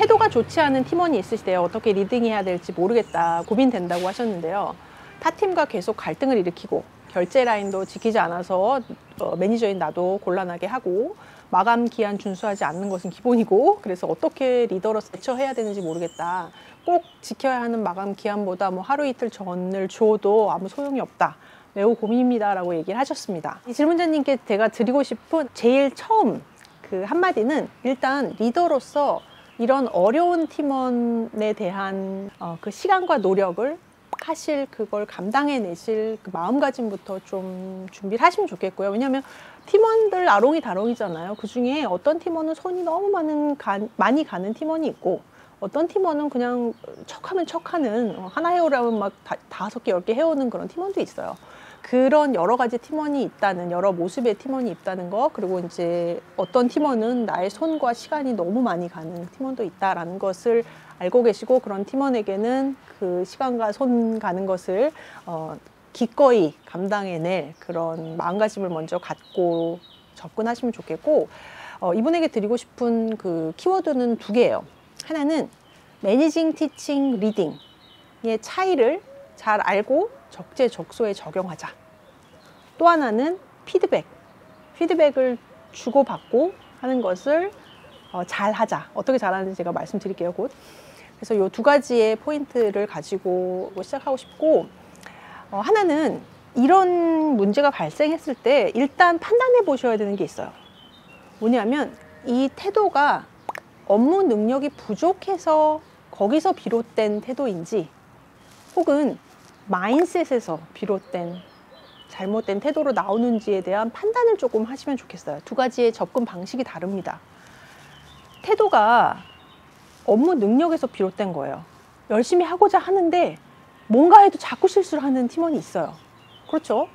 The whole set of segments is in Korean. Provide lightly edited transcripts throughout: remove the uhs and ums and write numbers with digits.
태도가 좋지 않은 팀원이 있으시대요. 어떻게 리딩해야 될지 모르겠다, 고민된다고 하셨는데요. 타 팀과 계속 갈등을 일으키고 결제 라인도 지키지 않아서 매니저인 나도 곤란하게 하고 마감 기한 준수하지 않는 것은 기본이고, 그래서 어떻게 리더로서 대처해야 되는지 모르겠다. 꼭 지켜야 하는 마감 기한보다 뭐 하루 이틀 전을 줘도 아무 소용이 없다. 매우 고민입니다 라고 얘기를 하셨습니다. 이 질문자님께 제가 드리고 싶은 제일 처음 그 한마디는, 일단 리더로서 이런 어려운 팀원에 대한 그 시간과 노력을 하실, 그걸 감당해내실 그 마음가짐부터 좀 준비를 하시면 좋겠고요. 왜냐하면 팀원들 아롱이 다롱이잖아요. 그 중에 어떤 팀원은 손이 너무 많이 가는 팀원이 있고, 어떤 팀원은 그냥 척하면 척하는, 하나 해오라면 막 5개, 10개 해오는 그런 팀원도 있어요. 그런 여러 가지 팀원이 있다는, 여러 모습의 팀원이 있다는 거, 그리고 이제 어떤 팀원은 나의 손과 시간이 너무 많이 가는 팀원도 있다라는 것을 알고 계시고, 그런 팀원에게는 그 시간과 손 가는 것을 기꺼이 감당해낼 그런 마음가짐을 먼저 갖고 접근하시면 좋겠고, 이분에게 드리고 싶은 그 키워드는 2개예요. 하나는 매니징, 티칭, 리딩의 차이를 잘 알고 적재적소에 적용하자. 또 하나는 피드백을 주고받고 하는 것을 잘 하자. 어떻게 잘하는지 제가 말씀드릴게요, 곧. 그래서 이 2가지의 포인트를 가지고 시작하고 싶고, 하나는 이런 문제가 발생했을 때 일단 판단해 보셔야 되는 게 있어요. 뭐냐면 이 태도가 업무 능력이 부족해서 거기서 비롯된 태도인지, 혹은 마인셋에서 비롯된 잘못된 태도로 나오는지에 대한 판단을 조금 하시면 좋겠어요. 2가지의 접근 방식이 다릅니다. 태도가 업무 능력에서 비롯된 거예요. 열심히 하고자 하는데 뭔가 해도 자꾸 실수를 하는 팀원이 있어요. 그렇죠?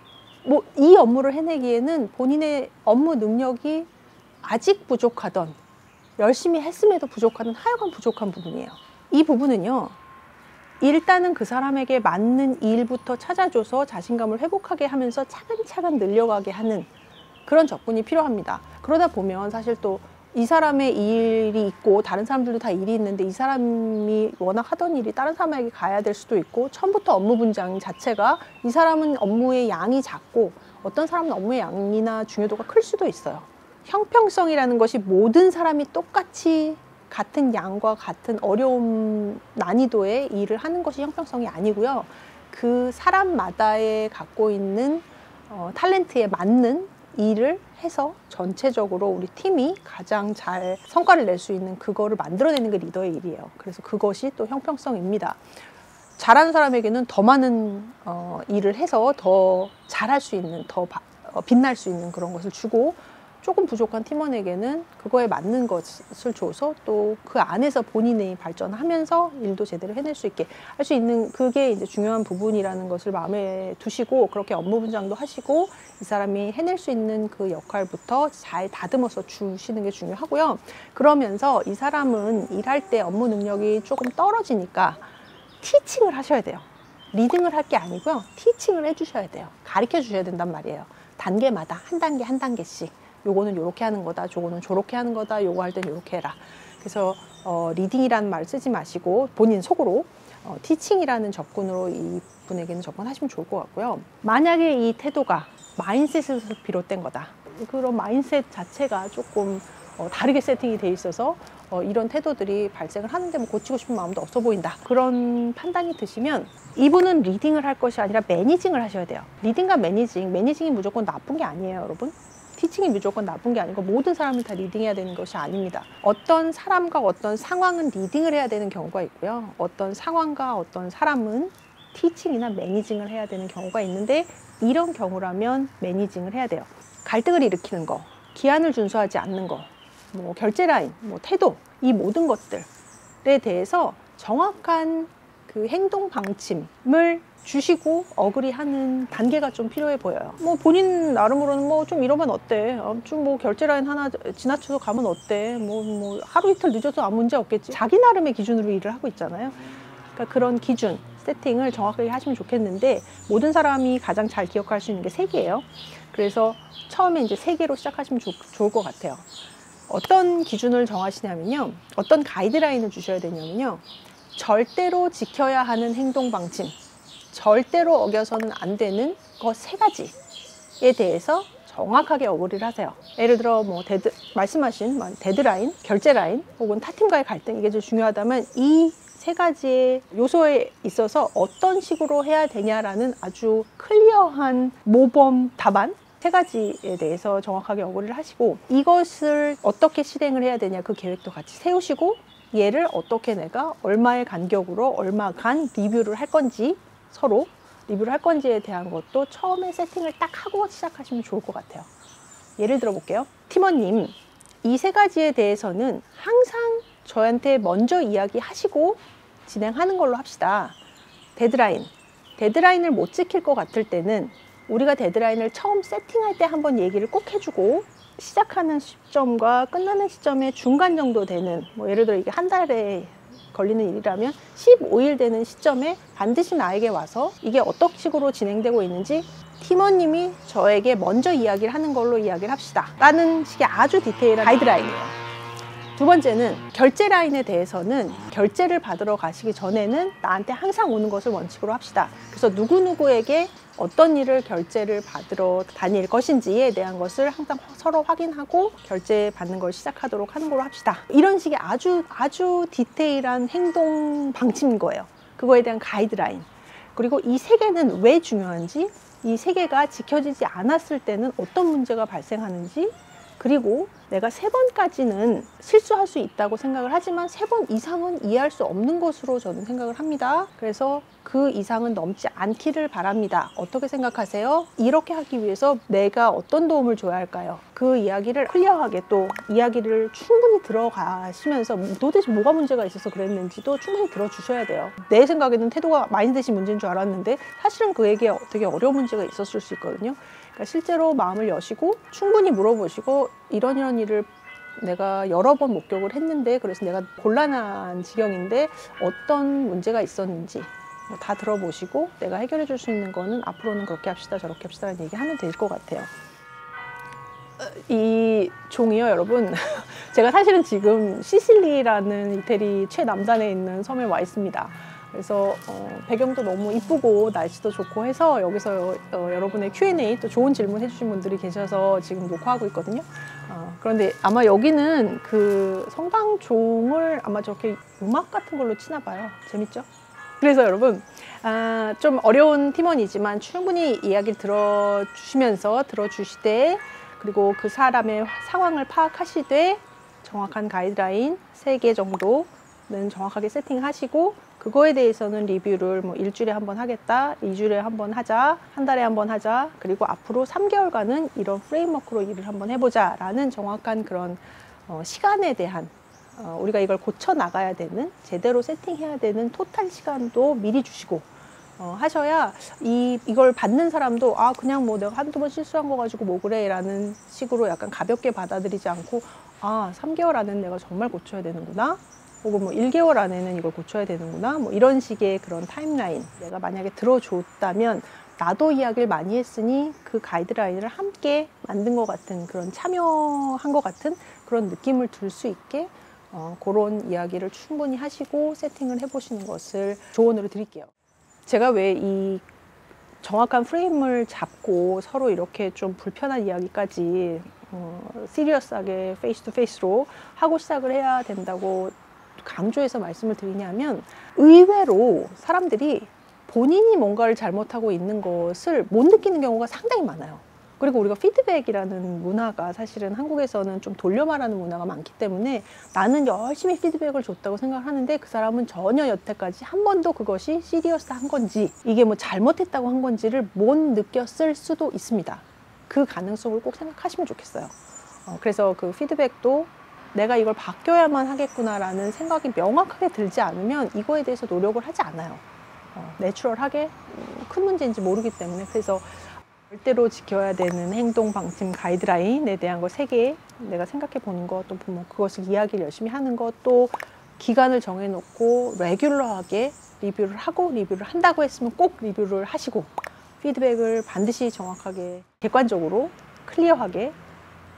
뭐 이 업무를 해내기에는 본인의 업무 능력이 아직 부족하던, 열심히 했음에도 부족하던 하여간 부족한 부분이에요. 이 부분은요, 일단은 그 사람에게 맞는 일부터 찾아줘서 자신감을 회복하게 하면서 차근차근 늘려가게 하는 그런 접근이 필요합니다. 그러다 보면 사실 또 이 사람의 일이 있고 다른 사람들도 다 일이 있는데, 이 사람이 워낙 하던 일이 다른 사람에게 가야 될 수도 있고, 처음부터 업무 분장 자체가 이 사람은 업무의 양이 작고 어떤 사람은 업무의 양이나 중요도가 클 수도 있어요. 형평성이라는 것이 모든 사람이 똑같이 같은 양과 같은 어려움, 난이도의 일을 하는 것이 형평성이 아니고요. 그 사람마다의 갖고 있는 탤런트에 맞는 일을 해서 전체적으로 우리 팀이 가장 잘 성과를 낼 수 있는 그거를 만들어내는 게 리더의 일이에요. 그래서 그것이 또 형평성입니다. 잘하는 사람에게는 더 많은 일을 해서 더 잘할 수 있는, 더 빛날 수 있는 그런 것을 주고, 조금 부족한 팀원에게는 그거에 맞는 것을 줘서 또 그 안에서 본인이 발전하면서 일도 제대로 해낼 수 있게 할 수 있는, 그게 이제 중요한 부분이라는 것을 마음에 두시고, 그렇게 업무 분장도 하시고 이 사람이 해낼 수 있는 그 역할부터 잘 다듬어서 주시는 게 중요하고요. 그러면서 이 사람은 일할 때 업무 능력이 조금 떨어지니까 티칭을 하셔야 돼요. 리딩을 할 게 아니고요, 티칭을 해주셔야 돼요. 가르쳐 주셔야 된단 말이에요. 단계마다 한 단계 한 단계씩. 요거는 요렇게 하는 거다, 저거는 저렇게 하는 거다, 요거 할 땐 요렇게 해라. 그래서 리딩이라는 말 쓰지 마시고 본인 속으로 티칭이라는 접근으로 이분에게는 접근하시면 좋을 것 같고요. 만약에 이 태도가 마인셋에서 비롯된 거다, 그런 마인셋 자체가 조금 다르게 세팅이 돼 있어서 이런 태도들이 발생을 하는데 뭐 고치고 싶은 마음도 없어 보인다, 그런 판단이 드시면 이분은 리딩을 할 것이 아니라 매니징을 하셔야 돼요. 리딩과 매니징이 무조건 나쁜 게 아니에요, 여러분. 티칭이 무조건 나쁜 게 아니고 모든 사람을 다 리딩해야 되는 것이 아닙니다. 어떤 사람과 어떤 상황은 리딩을 해야 되는 경우가 있고요, 어떤 상황과 어떤 사람은 티칭이나 매니징을 해야 되는 경우가 있는데, 이런 경우라면 매니징을 해야 돼요. 갈등을 일으키는 거, 기한을 준수하지 않는 거, 뭐 결제 라인, 뭐 태도, 이 모든 것들에 대해서 정확한 그 행동 방침을 주시고 어그리하는 단계가 좀 필요해 보여요. 뭐 본인 나름으로는 뭐 좀 이러면 어때? 좀 뭐 결제 라인 하나 지나쳐서 가면 어때? 뭐 하루 이틀 늦어도 아무 문제 없겠지. 자기 나름의 기준으로 일을 하고 있잖아요. 그러니까 그런 기준 세팅을 정확하게 하시면 좋겠는데, 모든 사람이 가장 잘 기억할 수 있는 게 3개예요. 그래서 처음에 이제 3개로 시작하시면 좋을 것 같아요. 어떤 기준을 정하시냐면요, 어떤 가이드라인을 주셔야 되냐면요, 절대로 지켜야 하는 행동 방침, 절대로 어겨서는 안 되는 것 3가지에 대해서 정확하게 어그리를 하세요. 예를 들어 뭐 말씀하신 데드라인, 결제 라인 혹은 타팀과의 갈등, 이게 좀 중요하다면 이 3가지의 요소에 있어서 어떤 식으로 해야 되냐라는 아주 클리어한 모범 답안 3가지에 대해서 정확하게 어그리를 하시고, 이것을 어떻게 실행을 해야 되냐 그 계획도 같이 세우시고, 얘를 어떻게 내가 얼마의 간격으로 얼마간 리뷰를 할 건지, 서로 리뷰를 할 건지에 대한 것도 처음에 세팅을 딱 하고 시작하시면 좋을 것 같아요. 예를 들어 볼게요. 팀원님, 이 3가지에 대해서는 항상 저한테 먼저 이야기하시고 진행하는 걸로 합시다. 데드라인을 못 지킬 것 같을 때는 우리가 데드라인을 처음 세팅할 때 한번 얘기를 꼭 해주고, 시작하는 시점과 끝나는 시점의 중간 정도 되는, 뭐 예를 들어 이게 한 달에 걸리는 일이라면 15일 되는 시점에 반드시 나에게 와서 이게 어떤 식으로 진행되고 있는지 팀원님이 저에게 먼저 이야기를 하는 걸로 이야기를 합시다 라는 식의 아주 디테일한 가이드라인이에요. 2번째는 결제 라인에 대해서는 결제를 받으러 가시기 전에는 나한테 항상 오는 것을 원칙으로 합시다. 그래서 누구누구에게 어떤 일을 결제를 받으러 다닐 것인지에 대한 것을 항상 서로 확인하고 결제 받는 걸 시작하도록 하는 걸로 합시다. 이런 식의 아주 디테일한 행동 방침인 거예요. 그거에 대한 가이드라인. 그리고 이 3개는 왜 중요한지, 이 3개가 지켜지지 않았을 때는 어떤 문제가 발생하는지, 그리고 내가 3번까지는 실수할 수 있다고 생각을 하지만 3번 이상은 이해할 수 없는 것으로 저는 생각을 합니다. 그래서 그 이상은 넘지 않기를 바랍니다. 어떻게 생각하세요? 이렇게 하기 위해서 내가 어떤 도움을 줘야 할까요? 그 이야기를 클리어하게, 또 이야기를 충분히 들어가시면서 도대체 뭐가 문제가 있어서 그랬는지도 충분히 들어주셔야 돼요. 내 생각에는 태도가 마인드셋이 문제인 줄 알았는데 사실은 그에게 되게 어려운 문제가 있었을 수 있거든요. 그러니까 실제로 마음을 여시고 충분히 물어보시고, 이런 일을 내가 여러 번 목격을 했는데 그래서 내가 곤란한 지경인데 어떤 문제가 있었는지 다 들어보시고, 내가 해결해 줄 수 있는 거는 앞으로는 그렇게 합시다 저렇게 합시다 라는 얘기하면 될 것 같아요. 이 종이요, 여러분. 제가 사실은 지금 시실리라는 이태리 최남단에 있는 섬에 와 있습니다. 그래서 배경도 너무 이쁘고 날씨도 좋고 해서 여기서 여러분의 Q&A, 또 좋은 질문 해주신 분들이 계셔서 지금 녹화하고 있거든요. 그런데 아마 여기는 그 성당종을 아마 저렇게 음악 같은 걸로 치나 봐요. 재밌죠? 그래서 여러분, 좀 어려운 팀원이지만 충분히 이야기를 들어주시되, 그리고 그 사람의 상황을 파악하시되 정확한 가이드라인 3개 정도는 정확하게 세팅하시고, 그거에 대해서는 리뷰를 뭐 1주일에 한 번 하겠다, 2주일에 한 번 하자, 한 달에 한 번 하자, 그리고 앞으로 3개월간은 이런 프레임워크로 일을 한번 해보자 라는 정확한 그런 시간에 대한, 우리가 이걸 고쳐 나가야 되는, 제대로 세팅해야 되는 토탈 시간도 미리 주시고 하셔야 이걸 받는 사람도 그냥 뭐 내가 한두 번 실수한 거 가지고 뭐 그래 라는 식으로 약간 가볍게 받아들이지 않고, 3개월 안에는 내가 정말 고쳐야 되는구나, 혹은 뭐 1개월 안에는 이걸 고쳐야 되는구나, 뭐 이런 식의 그런 타임라인 내가 만약에 들어줬다면 나도 이야기를 많이 했으니 그 가이드라인을 함께 만든 것 같은, 그런 참여한 것 같은 그런 느낌을 들 수 있게 그런 이야기를 충분히 하시고 세팅을 해보시는 것을 조언으로 드릴게요. 제가 왜 이 정확한 프레임을 잡고 서로 이렇게 좀 불편한 이야기까지 시리어스하게 페이스 투 페이스로 하고 시작을 해야 된다고 강조해서 말씀을 드리냐면, 의외로 사람들이 본인이 뭔가를 잘못하고 있는 것을 못 느끼는 경우가 상당히 많아요. 그리고 우리가 피드백이라는 문화가 사실은 한국에서는 좀 돌려 말하는 문화가 많기 때문에 나는 열심히 피드백을 줬다고 생각하는데 그 사람은 전혀 여태까지 한 번도 그것이 시리어스한 건지, 이게 뭐 잘못했다고 한 건지를 못 느꼈을 수도 있습니다. 그 가능성을 꼭 생각하시면 좋겠어요. 그래서 그 피드백도 내가 이걸 바뀌어야만 하겠구나라는 생각이 명확하게 들지 않으면 이거에 대해서 노력을 하지 않아요. 내추럴하게 큰 문제인지 모르기 때문에. 그래서 절대로 지켜야 되는 행동 방침 가이드라인에 대한 거 3개 내가 생각해 보는 거, 또 보면 그것을 이야기를 열심히 하는 것, 또 기간을 정해놓고 레귤러하게 리뷰를 하고, 리뷰를 한다고 했으면 꼭 리뷰를 하시고, 피드백을 반드시 정확하게 객관적으로 클리어하게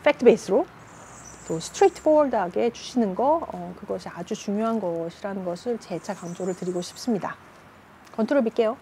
팩트 베이스로 또 스트레이트 포워드하게 주시는 거 그것이 아주 중요한 것이라는 것을 재차 강조를 드리고 싶습니다. 컨트롤 빗게요.